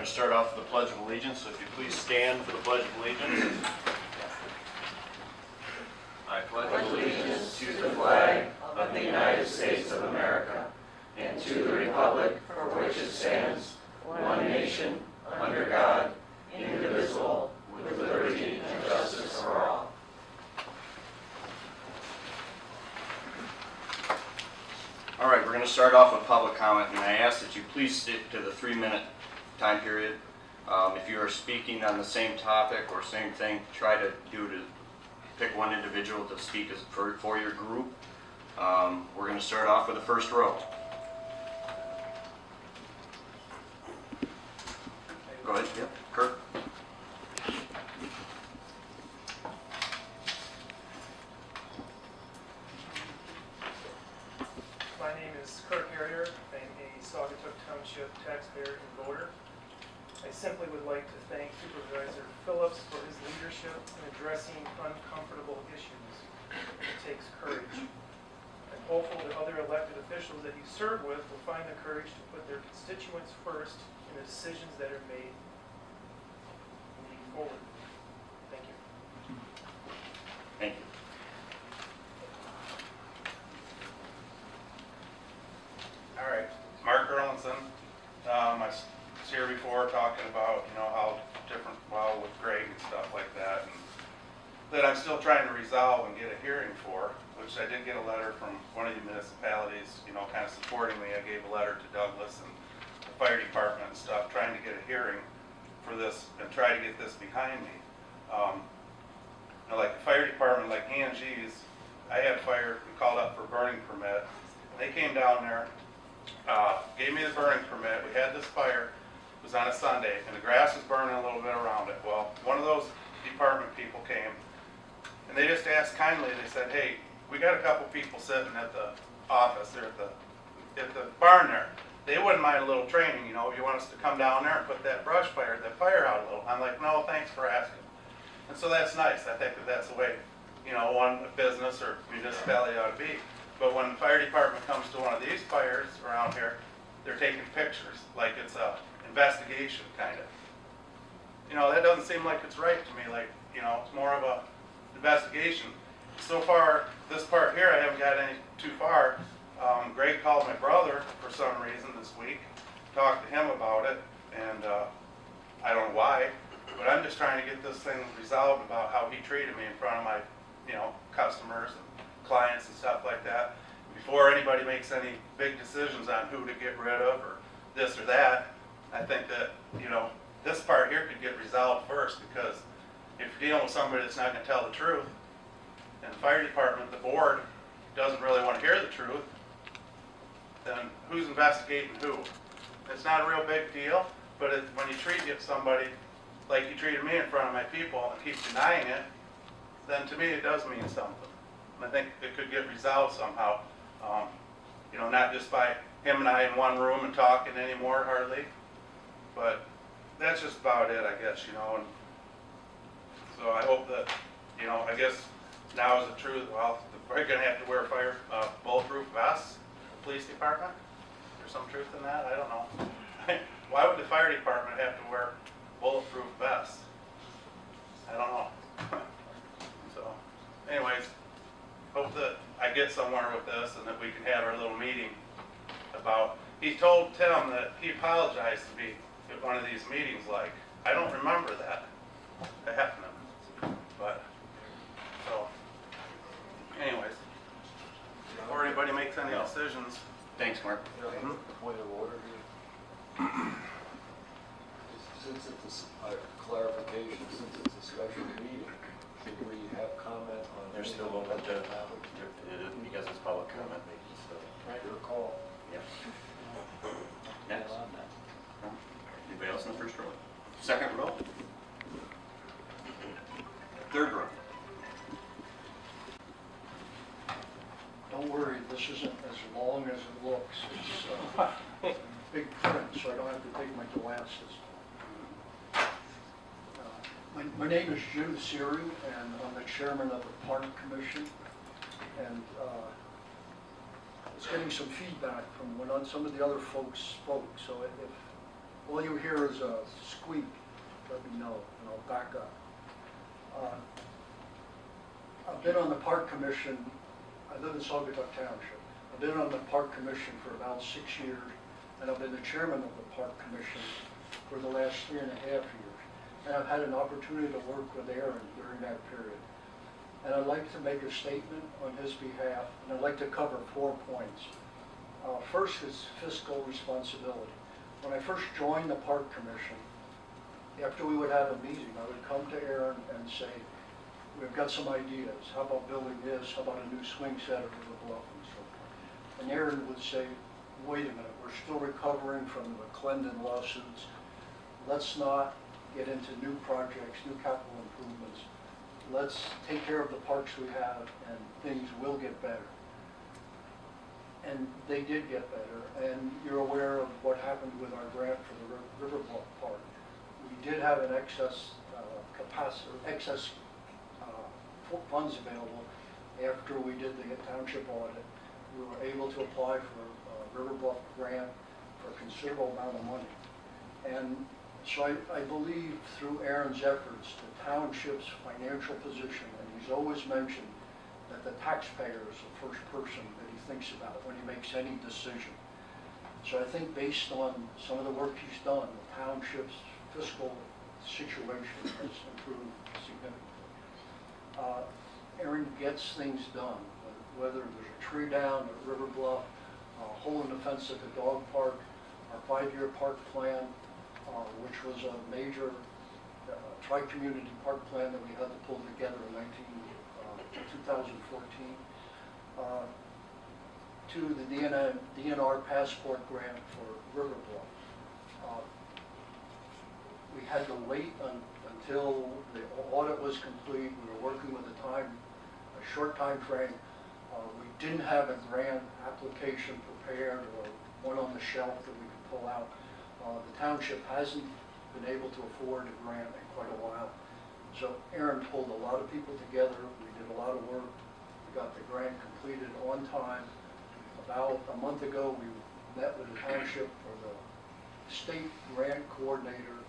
to start off with the Pledge of Allegiance, so if you please stand for the Pledge of Allegiance. I pledge allegiance to the flag of the United States of America and to the republic for which it stands, one nation, under God, indivisible, with liberty and justice for all. All right, we're going to start off with public comment, and I ask that you please stick to the 3-minute time period. If you are speaking on the same topic or same thing, try to pick one individual to speak for your group. We're going to start off with the first row. Go ahead. Yep. Kurt. My name is Kurt Harrier. I'm a Saugatuck Township taxpayer and voter. I simply would like to thank Supervisor Phillips for his leadership in addressing uncomfortable issues. It takes courage. I'm hopeful that other elected officials that you serve with will find the courage to put their constituents first in the decisions that are made moving forward. Thank you. Thank you. All right, Mark Erlinson. I was here before talking about, how different, with grade and stuff like that, and that I'm still trying to resolve and get a hearing for, which I did get a letter from one of the municipalities, kind of supporting me. I gave a letter to Douglas and the fire department and stuff, trying to get a hearing for this and try to get this behind me. Like the fire department, like E&G's, I had fire called up for burning permit. They came down there, gave me the burning permit. We had this fire. It was on a Sunday, and the grass was burning a little bit around it. Well, one of those department people came, and they just asked kindly. They said, "Hey, we got a couple people sitting at the office there at the barn there. They wouldn't mind a little training. You want us to come down there and put that fire out a little." I'm like, "No, thanks for asking." And so that's nice. I think that's the way, one business or municipality ought to be. But when the fire department comes to one of these fires around here, they're taking pictures like it's a investigation kind of. That doesn't seem like it's right to me. Like, it's more of a investigation. So far, this part here, I haven't got any too far. Greg called my brother for some reason this week, talked to him about it, and I don't know why, but I'm just trying to get this thing resolved about how he treated me in front of my, customers and clients and stuff like that. Before anybody makes any big decisions on who to get rid of or this or that, I think that, this part here could get resolved first, because if you're dealing with somebody that's not going to tell the truth, and the fire department, the board, doesn't really want to hear the truth, then who's investigating who? It's not a real big deal, but when you treat somebody like you treated me in front of my people and keep denying it, then to me it does mean something. And I think it could get resolved somehow. Not just by him and I in one room and talking anymore, hardly. But that's just about it, I guess, And so I hope that, I guess now is the truth. Well, we're going to have to wear bulletproof vests, the police department. There's some truth in that? I don't know. Why would the fire department have to wear bulletproof vests? I don't know. So, anyways, hope that I get somewhere with this and that we can have our little meeting about. He told Tim that he apologized to me at one of these meetings. Like, I don't remember that happening. But so, anyways, before anybody makes any decisions. Thanks, Mark. Point of order here. Since it's a clarification, since it's a special meeting, should we have comment on? There's still a little bit to, because it's public comment. So. Your call. Yeah. Next. Anybody else in the first row? Second row? Third row? Don't worry, this isn't as long as it looks. It's big print, so I don't have to take my glasses. My name is Jim Siri, and I'm the chairman of the Park Commission. And I was getting some feedback from when some of the other folks spoke. So if all you hear is a squeak, let me know, and I'll back up. I've been on the Park Commission, I live in Saugatuck Township. I've been on the Park Commission for about 6 years, and I've been the chairman of the Park Commission for the last 3.5 years. And I've had an opportunity to work with Aaron during that period. And I'd like to make a statement on his behalf, and I'd like to cover 4 points. First is fiscal responsibility. When I first joined the Park Commission, after we would have a meeting, I would come to Aaron and say, we've got some ideas. How about building this? How about a new swing set at River Bluff and so forth? And Aaron would say, wait a minute, we're still recovering from the Clendon lawsuits. Let's not get into new projects, new capital improvements. Let's take care of the parks we have and things will get better. And they did get better, and you're aware of what happened with our grant for the River Bluff Park. We did have an excess funds available after we did the township audit. We were able to apply for a River Bluff grant for a considerable amount of money. And so I believe through Aaron's efforts, the township's financial position, and he's always mentioned that the taxpayer is the first person that he thinks about when he makes any decision. So I think based on some of the work he's done, the township's fiscal situation has improved significantly. Aaron gets things done, whether there's a tree down at River Bluff, a hole in the fence at the dog park, our 5-year park plan, which was a major tri-community park plan that we had to pull together in 2014, to the DNR passport grant for River Bluff. We had to wait until the audit was complete. We were working with a short time frame. We didn't have a grant application prepared or one on the shelf that we could pull out. The township hasn't been able to afford a grant in quite a while. So Aaron pulled a lot of people together. We did a lot of work. We got the grant completed on time. About a month ago, we met with the township for the state grant coordinator.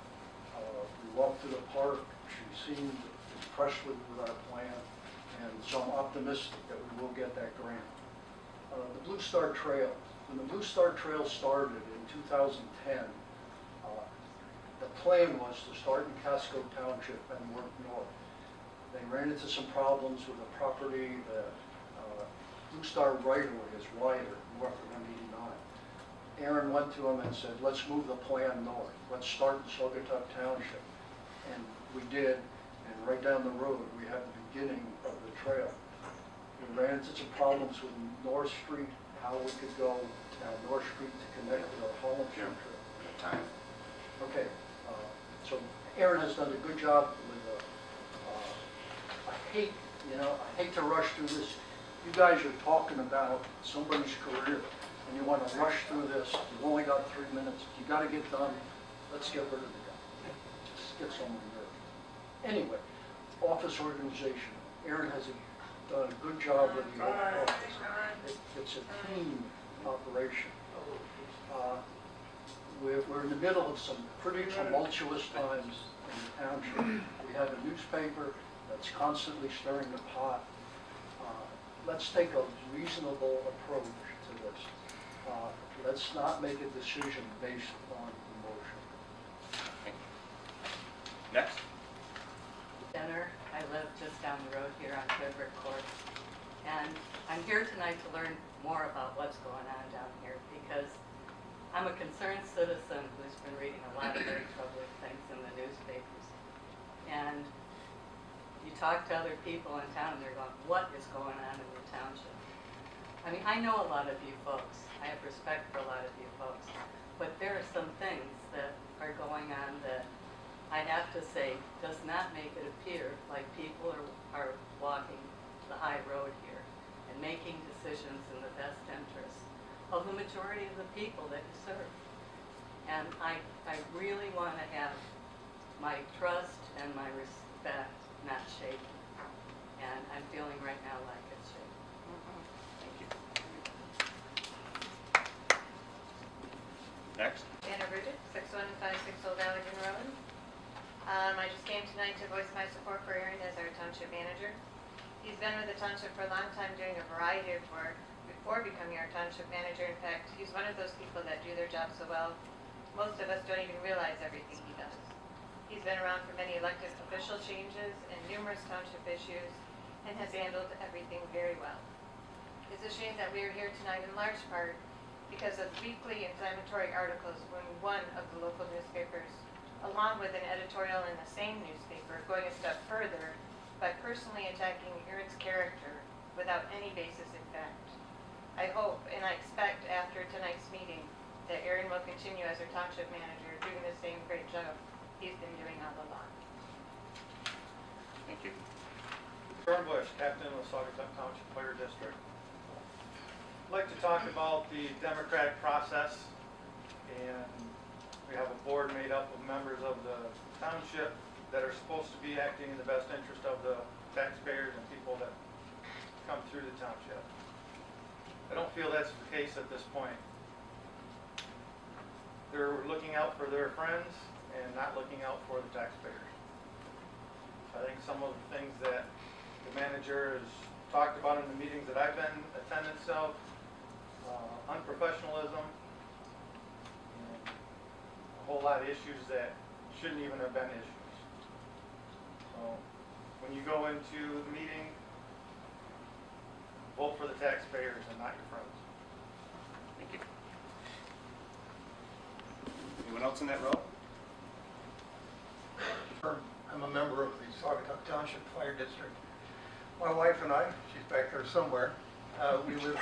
We walked through the park. She seemed impressed with our plan, and so I'm optimistic that we will get that grant. The Blue Star Trail. When the Blue Star Trail started in 2010, the plan was to start in Casco Township and work north. They ran into some problems with the property. The Blue Star right-of-way is wider north of M89. Aaron went to him and said, let's move the plan north. Let's start in Saugatuck Township. And we did, and right down the road, we had the beginning of the trail. We ran into some problems with North Street, how we could go down North Street to connect with our Holland Trail. Time. Okay, so Aaron has done a good job with I hate to rush through this. You guys are talking about somebody's career, and you want to rush through this. You've only got 3 minutes. You got to get done. Let's get rid of the guy. Just get someone there. Anyway, office organization. Aaron has done a good job with the office. It's a team operation. We're in the middle of some pretty tumultuous times in the township. We have a newspaper that's constantly stirring the pot. Let's take a reasonable approach to this. Let's not make a decision based on emotion. Next. Jenner. I live just down the road here on Frederick Court. And I'm here tonight to learn more about what's going on down here because I'm a concerned citizen who's been reading a lot of very troubling things in the newspapers. And you talk to other people in town and they're going, what is going on in the township? I mean, I know a lot of you folks. I have respect for a lot of you folks. But there are some things that are going on that I have to say does not make it appear like people are walking the high road here and making decisions in the best interest of the majority of the people that you serve. And I really want to have my trust and my respect not shaken. And I'm feeling right now like it's shaken. Thank you. Next. Anna Bridget, 6152 for a long time doing a variety of work before becoming our township manager. In fact, he's one of those people that do their job so well, most of us don't even realize everything he does. He's been around for many elected official changes and numerous township issues and has handled everything very well. It's a shame that we are here tonight in large part because of weekly inflammatory articles from one of the local newspapers, along with an editorial in the same newspaper going a step further by personally attacking Aaron's character without any basis in fact. I hope and I expect after tonight's meeting that Aaron will continue as our township manager doing the same great job he's been doing all along. Thank you. John Bush, Captain of the Saugatuck Township Fire District. I'd like to talk about the democratic process, and we have a board made up of members of the township that are supposed to be acting in the best interest of the taxpayers and people that come through the township. I don't feel that's the case at this point. They're looking out for their friends and not looking out for the taxpayers. I think some of the things that the manager has talked about in the meetings that I've been attendance of, unprofessionalism, and a whole lot of issues that shouldn't even have been issues. So when you go into the meeting, vote for the taxpayers and not your friends. Thank you. Anyone else in that row? I'm a member of the Saugatuck Township Fire District. My wife and I, she's back there somewhere, we live,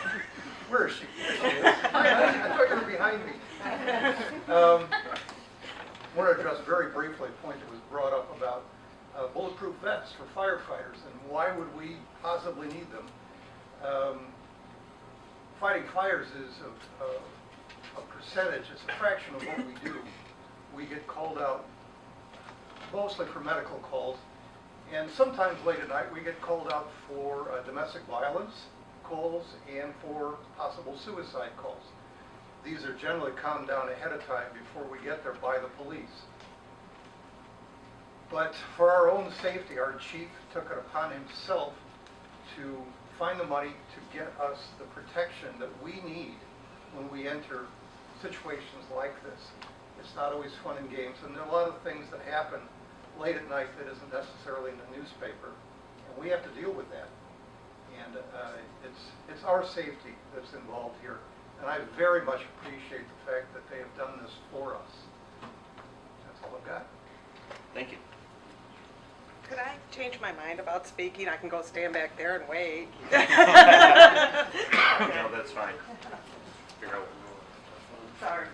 where is she? There she is. I thought you were behind me. I want to address very briefly a point that was brought up about bulletproof vests for firefighters and why would we possibly need them. Fighting fires is a percentage, it's a fraction of what we do. We get called out mostly for medical calls, and sometimes late at night we get called out for domestic violence calls and for possible suicide calls. These are generally calmed down ahead of time before we get there by the police. But for our own safety, our chief took it upon himself to find the money to get us the protection that we need when we enter situations like this. It's not always fun and games, and there are a lot of things that happen late at night that isn't necessarily in the newspaper, and we have to deal with that. And it's our safety that's involved here, and I very much appreciate the fact that they have done this for us. That's all I've got. Thank you. Could I change my mind about speaking? I can go stand back there and wait. No, that's fine. Figure out. Sorry.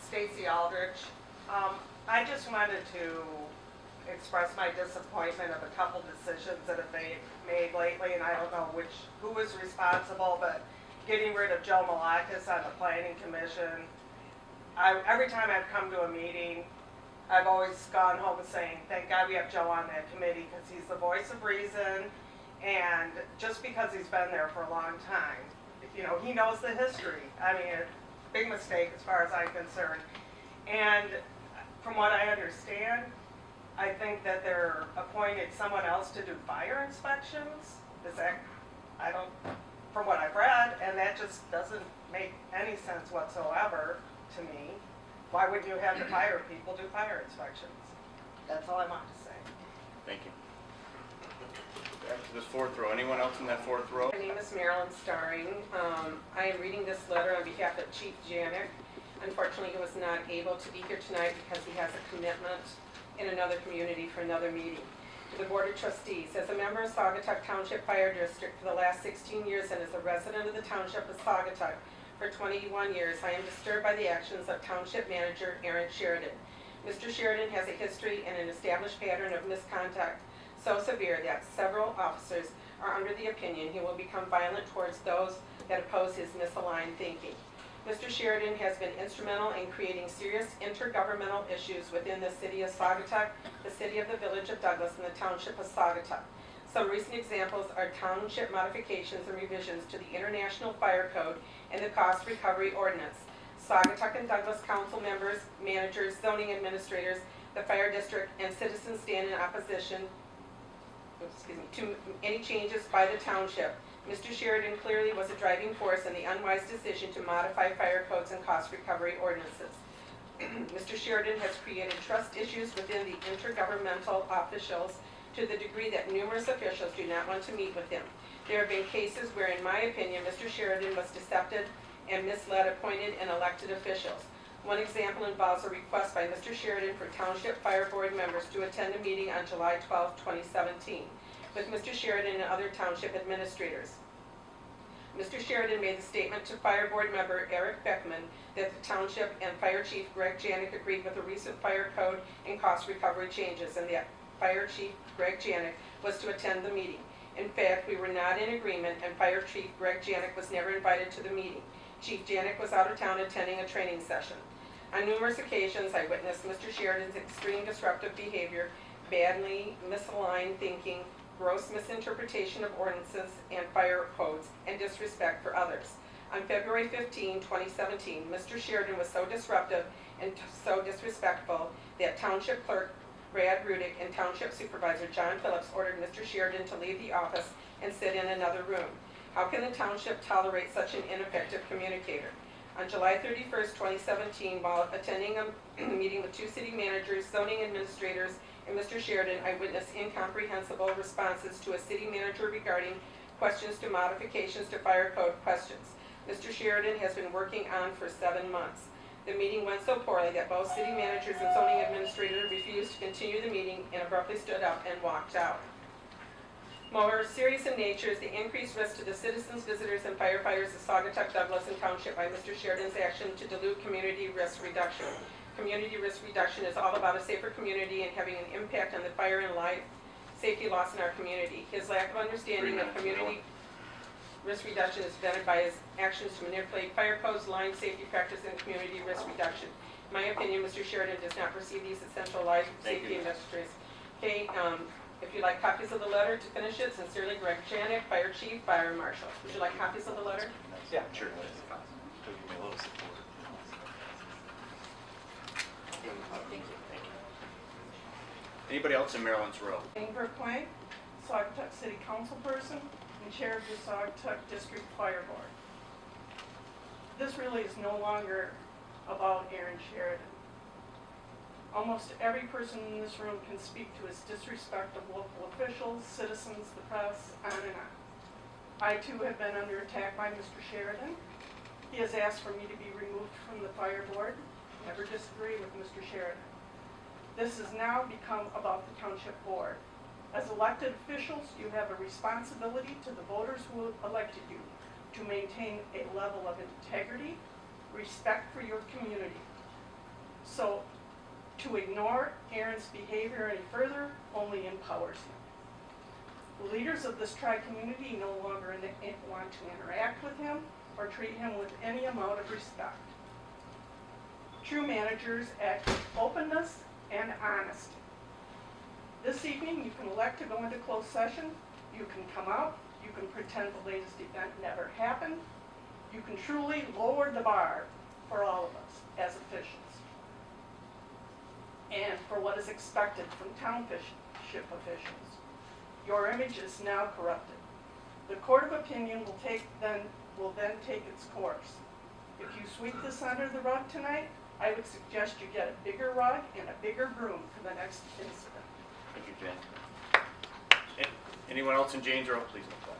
Stacy Aldrich. I just wanted to express my disappointment of a couple decisions that have been made lately, and I don't know who was responsible, but getting rid of Joe Malakis on the Planning Commission. Every time I've come to a meeting, I've always gone home saying, thank God we have Joe on that committee because he's the voice of reason, and just because he's been there for a long time, you know, he knows the history. I mean, a big mistake as far as I'm concerned. And from what I understand, I think that they're appointed someone else to do fire inspections. Is that, from what I've read, and that just doesn't make any sense whatsoever to me. Why would you have the fire people do fire inspections? That's all I want to say. Thank you. Back to this fourth row. Anyone else in that fourth row? My name is Marilyn Starring. I am reading this letter on behalf of Chief Janik. Unfortunately, he was not able to be here tonight because he has a commitment in another community for another meeting. To the Board of Trustees, as a member of Saugatuck Township Fire District for the last 16 years and as a resident of the Township of Saugatuck for 21 years, I am disturbed by the actions of Township Manager Aaron Sheridan. Mr. Sheridan has a history and an established pattern of misconduct so severe that several officers are under the opinion he will become violent towards those that oppose his misaligned thinking. Mr. Sheridan has been instrumental in creating serious intergovernmental issues within the city of Saugatuck, the city of the village of Douglas, and the township of Saugatuck. Some recent examples are township modifications and revisions to the International Fire Code and the Cost Recovery Ordinance. Saugatuck and Douglas council members, managers, zoning administrators, the fire district, and citizens stand in opposition to any changes by the township. Mr. Sheridan clearly was a driving force in the unwise decision to modify fire codes and cost recovery ordinances. Mr. Sheridan has created trust issues within the intergovernmental officials to the degree that numerous officials do not want to meet with him. There have been cases where, in my opinion, Mr. Sheridan was deceptive and misled appointed and elected officials. One example involves a request by Mr. Sheridan for Township Fire Board members to attend a meeting on July 12, 2017, with Mr. Sheridan and other township administrators. Mr. Sheridan made the statement to Fire Board member Eric Beckman that the Township and Fire Chief Greg Janik agreed with the recent fire code and cost recovery changes, and that Fire Chief Greg Janik was to attend the meeting. In fact, we were not in agreement, and Fire Chief Greg Janik was never invited to the meeting. Chief Janik was out of town attending a training session. On numerous occasions, I witnessed Mr. Sheridan's extreme disruptive behavior, badly misaligned thinking, gross misinterpretation of ordinances and fire codes, and disrespect for others. On February 15, 2017, Mr. Sheridan was so disruptive and so disrespectful that Township Clerk Brad Rudick and Township Supervisor John Phillips ordered Mr. Sheridan to leave the office and sit in another room. How can the Township tolerate such an ineffective communicator? On July 31st, 2017, while attending a meeting with two city managers, zoning administrators, and Mr. Sheridan, I witnessed incomprehensible responses to a city manager regarding questions to modifications to fire code questions. Mr. Sheridan has been working on for 7 months. The meeting went so poorly that both city managers and zoning administrators refused to continue the meeting and abruptly stood up and walked out. More serious in nature is the increased risk to the citizens, visitors, and firefighters of Saugatuck, Douglas, and Township by Mr. Sheridan's action to dilute community risk reduction. Community risk reduction is all about a safer community and having an impact on the fire and life safety loss in our community. His lack of understanding of community risk reduction is vetted by his actions to manipulate fire codes, line safety practice, and community risk reduction. In my opinion, Mr. Sheridan does not perceive these essential life safety industries. Okay, if you'd like copies of the letter to finish it, sincerely, Greg Janik, Fire Chief, Fire Marshal. Would you like copies of the letter? Yeah, sure. Thank you. Anybody else in Maryland's row? Ingrid Quay, Saugatuck City Councilperson and Chair of the Saugatuck District Fire Board. This really is no longer about Aaron Sheridan. Almost every person in this room can speak to his disrespect of local officials, citizens, the press, on and on. I too have been under attack by Mr. Sheridan. He has asked for me to be removed from the fire board. Never disagree with Mr. Sheridan. This has now become about the township board. As elected officials, you have a responsibility to the voters who elected you to maintain a level of integrity, respect for your community. So to ignore Aaron's behavior any further only empowers him. The leaders of this tri-community no longer want to interact with him or treat him with any amount of respect. True managers act with openness and honesty. This evening, you can elect to go into closed session. You can come out. You can pretend the latest event never happened. You can truly lower the bar for all of us as officials and for what is expected from township officials. Your image is now corrupted. The court of opinion will then take its course. If you sweep this under the rug tonight, I would suggest you get a bigger rug and a bigger broom for the next incident. Thank you, Jane. Anyone else in Jane's row, please apply.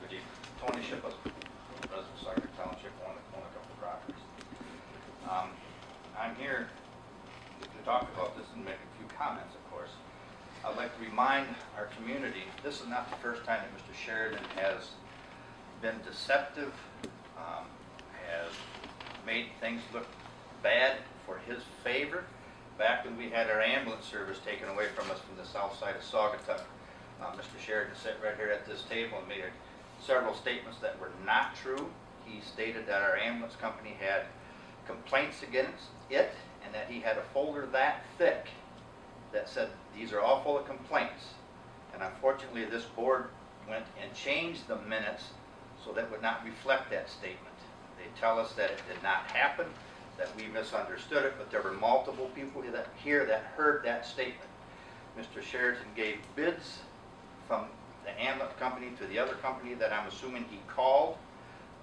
Good evening. Tony Shippa, resident of Saugatuck Township, one of the couple properties. I'm here to talk about this and make a few comments, of course. I'd like to remind our community, this is not the first time that Mr. Sheridan has been deceptive, has made things look bad for his favor. Back when we had our ambulance service taken away from us from the south side of Saugatuck, Mr. Sheridan sat right here at this table and made several statements that were not true. He stated that our ambulance company had complaints against it and that he had a folder that thick that said these are all full of complaints. And unfortunately, this board went and changed the minutes so that would not reflect that statement. They tell us that it did not happen, that we misunderstood it, but there were multiple people here that heard that statement. Mr. Sheridan gave bids from the ambulance company to the other company that I'm assuming he called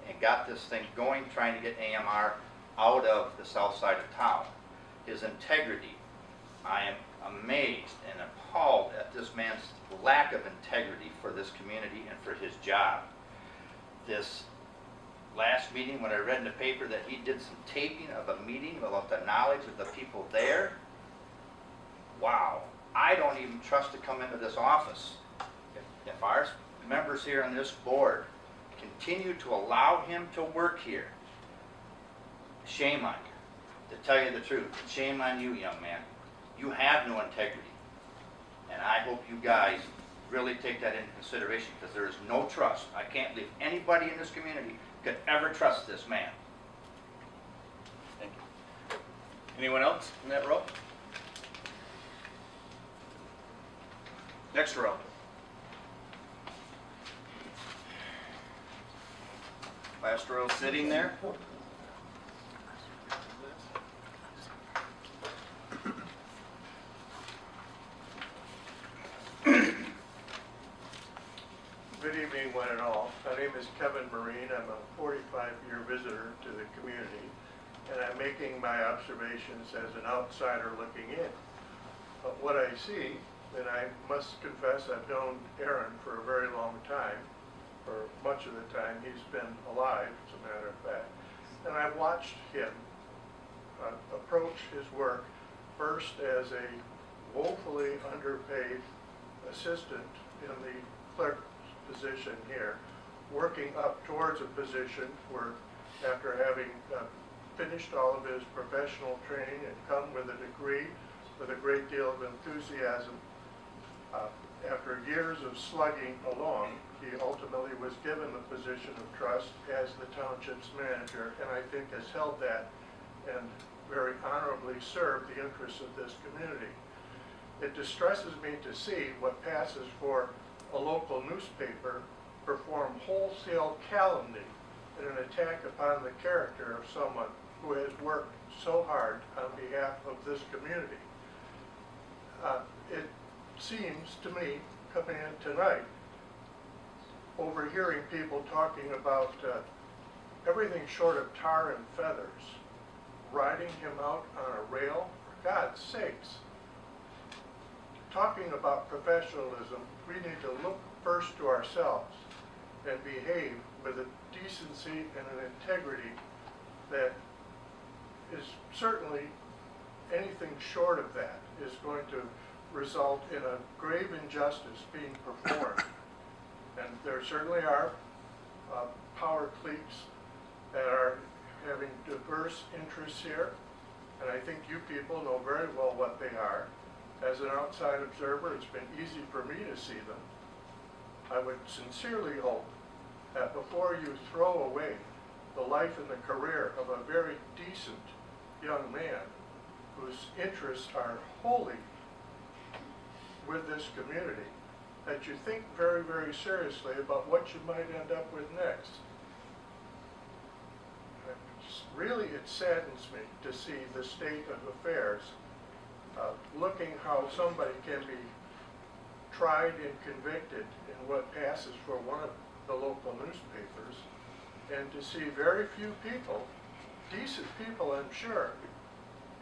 and got this thing going, trying to get AMR out of the south side of town. His integrity, I am amazed and appalled at this man's lack of integrity for this community and for his job. This last meeting, when I read in the paper that he did some taping of a meeting without the knowledge of the people there, wow, I don't even trust to come into this office. If our members here on this board continue to allow him to work here, shame on you. To tell you the truth, shame on you, young man. You have no integrity. And I hope you guys really take that into consideration, because there is no trust. I can't believe anybody in this community could ever trust this man. Thank you. Anyone else in that row? Next row. Last row sitting there. Good evening, one and all. My name is Kevin Marine. I'm a 45-year visitor to the community, and I'm making my observations as an outsider looking in. But what I see, and I must confess I've known Aaron for a very long time, for much of the time he's been alive, as a matter of fact, and I've watched him approach his work first as a woefully underpaid assistant in the clerk position here, working up towards a position where, after having finished all of his professional training and come with a degree with a great deal of enthusiasm, after years of slugging along, he ultimately was given the position of trust as the township's manager, and I think has held that and very honorably served the interests of this community. It distresses me to see what passes for a local newspaper perform wholesale calumny in an attack upon the character of someone who has worked so hard on behalf of this community. It seems to me, coming in tonight, overhearing people talking about everything short of tar and feathers, riding him out on a rail, for God's sakes. Talking about professionalism, we need to look first to ourselves and behave with a decency and an integrity that is certainly anything short of that is going to result in a grave injustice being performed. And there certainly are power cliques that are having diverse interests here, and I think you people know very well what they are. As an outside observer, it's been easy for me to see them. I would sincerely hope that before you throw away the life and the career of a very decent young man whose interests are wholly with this community, that you think very, very seriously about what you might end up with next. Really, it saddens me to see the state of affairs, looking how somebody can be tried and convicted in what passes for one of the local newspapers, and to see very few people, decent people I'm sure,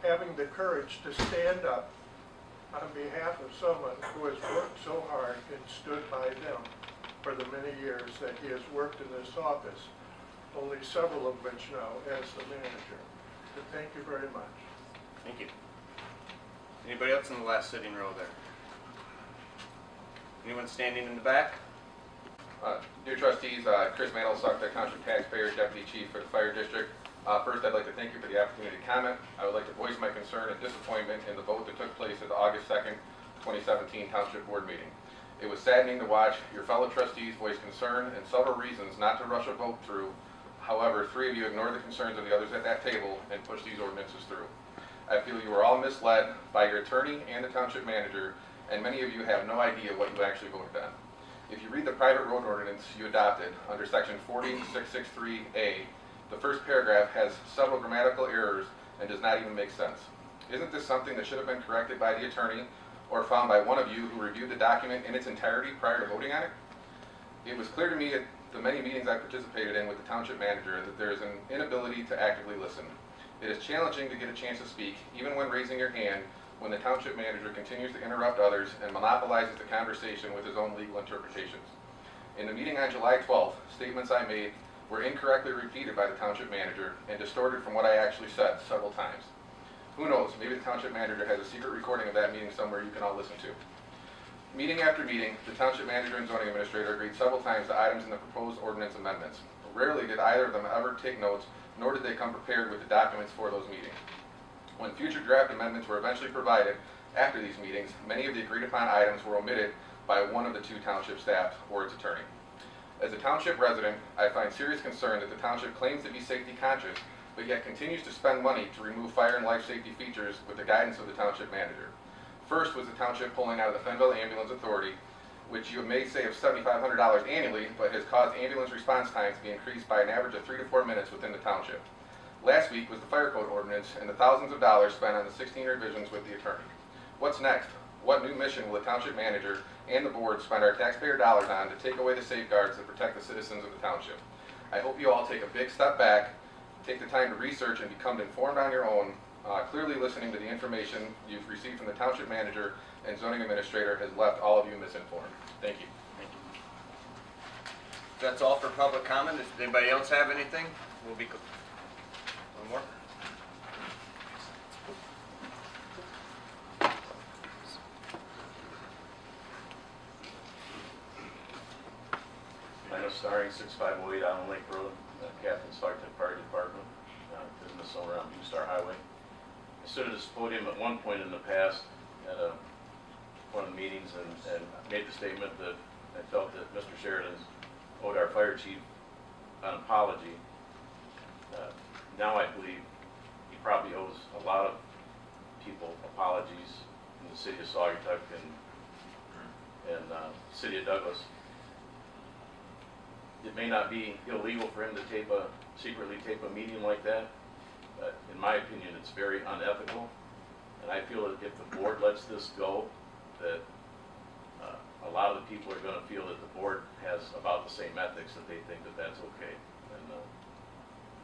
having the courage to stand up on behalf of someone who has worked so hard and stood by them for the many years that he has worked in this office, only several of which now as the manager. So thank you very much. Thank you. Anybody else in the last sitting row there? Anyone standing in the back? Dear trustees, Chris Mantle, Saugatuck Township taxpayer, deputy chief for the fire district. First, I'd like to thank you for the opportunity to comment. I would like to voice my concern and disappointment in the vote that took place at the August 2nd, 2017 Township Board meeting. It was saddening to watch your fellow trustees voice concern and several reasons not to rush a vote through. However, three of you ignored the concerns of the others at that table and pushed these ordinances through. I feel you were all misled by your attorney and the township manager, and many of you have no idea what you actually voted on. If you read the private road ordinance you adopted under section 40663A, the first paragraph has several grammatical errors and does not even make sense. Isn't this something that should have been corrected by the attorney or found by one of you who reviewed the document in its entirety prior to voting on it? It was clear to me at the many meetings I participated in with the township manager that there is an inability to actively listen. It is challenging to get a chance to speak, even when raising your hand, when the township manager continues to interrupt others and monopolizes the conversation with his own legal interpretations. In the meeting on July 12th, statements I made were incorrectly repeated by the township manager and distorted from what I actually said several times. Who knows, maybe the township manager has a secret recording of that meeting somewhere you can all listen to. Meeting after meeting, the township manager and zoning administrator agreed several times to items in the proposed ordinance amendments. Rarely did either of them ever take notes, nor did they come prepared with the documents for those meetings. When future draft amendments were eventually provided after these meetings, many of the agreed upon items were omitted by one of the two township staff or its attorney. As a township resident, I find serious concern that the township claims to be safety conscious, but yet continues to spend money to remove fire and life safety features with the guidance of the township manager. First was the township pulling out of the Fenville Ambulance Authority, which you may say of $7,500 annually, but has caused ambulance response times to be increased by an average of 3 to 4 minutes within the township. Last week was the fire code ordinance and the thousands of dollars spent on the 16 revisions with the attorney. What's next? What new mission will the township manager and the board spend our taxpayer dollars on to take away the safeguards that protect the citizens of the township? I hope you all take a big step back, take the time to research and become informed on your own. Clearly listening to the information you've received from the township manager and zoning administrator has left all of you misinformed. Thank you. That's all for public comment. Does anybody else have anything? We'll be, one more? Linus Starring, 6508 Island Lake Road, Captain Saugatuck Fire Department, business owner on Blue Star Highway. I stood at this podium at one point in the past at one of the meetings and made the statement that I felt that Mr. Sheridan owed our fire chief an apology. Now I believe he probably owes a lot of people apologies in the city of Saugatuck and city of Douglas. It may not be illegal for him to secretly tape a meeting like that, but in my opinion, it's very unethical. And I feel that if the board lets this go, that a lot of the people are going to feel that the board has about the same ethics, that they think that that's okay. And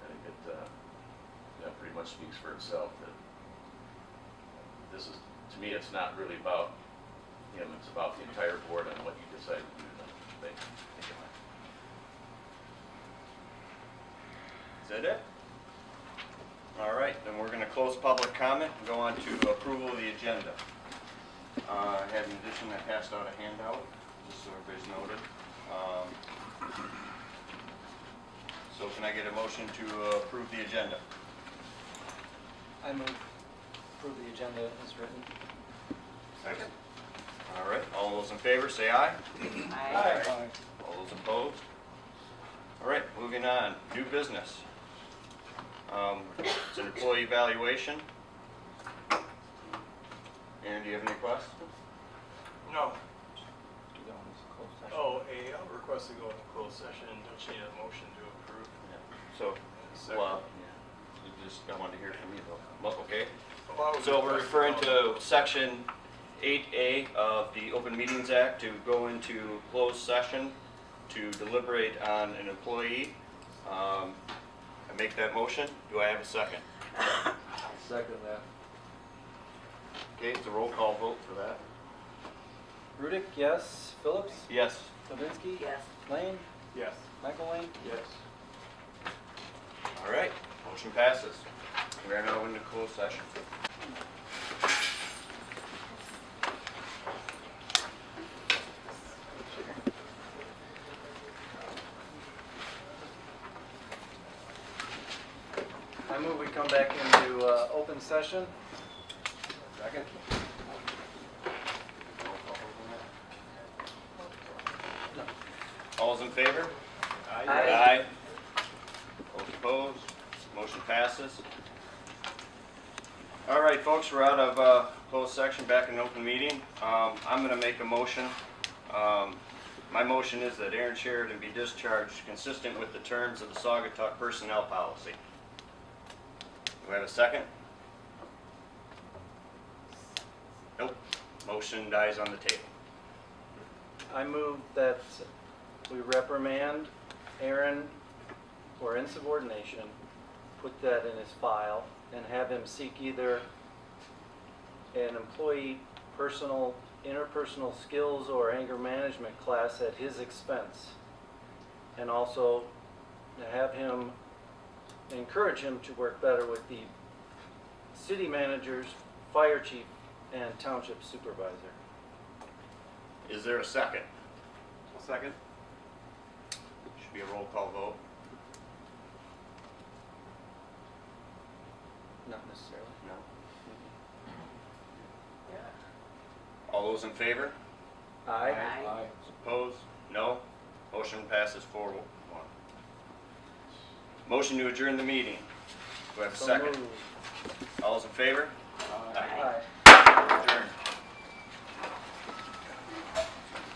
I think it pretty much speaks for itself. That this is, to me, it's not really about him. It's about the entire board and what you decide to do. Thank you. Is that it? All right, then we're going to close public comment and go on to approval of the agenda. I had an addition, I passed out a handout, just so everybody's noted. So can I get a motion to approve the agenda? I move approve the agenda as written. Second. All right, all those in favor say aye. Aye. All those opposed? All right, moving on, new business. It's an employee evaluation. Aaron, do you have any questions? No. Do that one as a closed session. Oh, a request to go into closed session. Don't you need a motion to approve? So, well, you just, I wanted to hear from you though. Okay. Well, I would So we're request referring go- to section 8A of the Open Meetings Act to go into closed session to deliberate on an employee. I make that motion. Do I have a second? Second that. Okay, it's a roll call vote for that. Rudick, yes. Phillips? Yes. Levinsky? Yes. Lane? Yes. Michael Lane? Yes. All right, motion passes. We are now into closed session. I move we come back into open session. Second. All those in favor? Aye. Those opposed? Motion passes. All right, folks, we're out of closed section, back in open meeting. I'm going to make a motion. My motion is that Aaron Sheridan be discharged consistent with the terms of the Saugatuck personnel policy. Do I have a second? Nope. Motion dies on the table. I move that we reprimand Aaron for insubordination, put that in his file, and have him seek either an employee interpersonal skills or anger management class at his expense. And also to have him, encourage him to work better with the city managers, fire chief, and township supervisor. Is there a second? I'll second. Should be a roll call vote. Not necessarily. No. All those in favor? Aye. Aye. Opposed? No. Motion passes 4-1. Motion to adjourn the meeting. Do I have a So second? moved. All those in favor? Aye. Aye.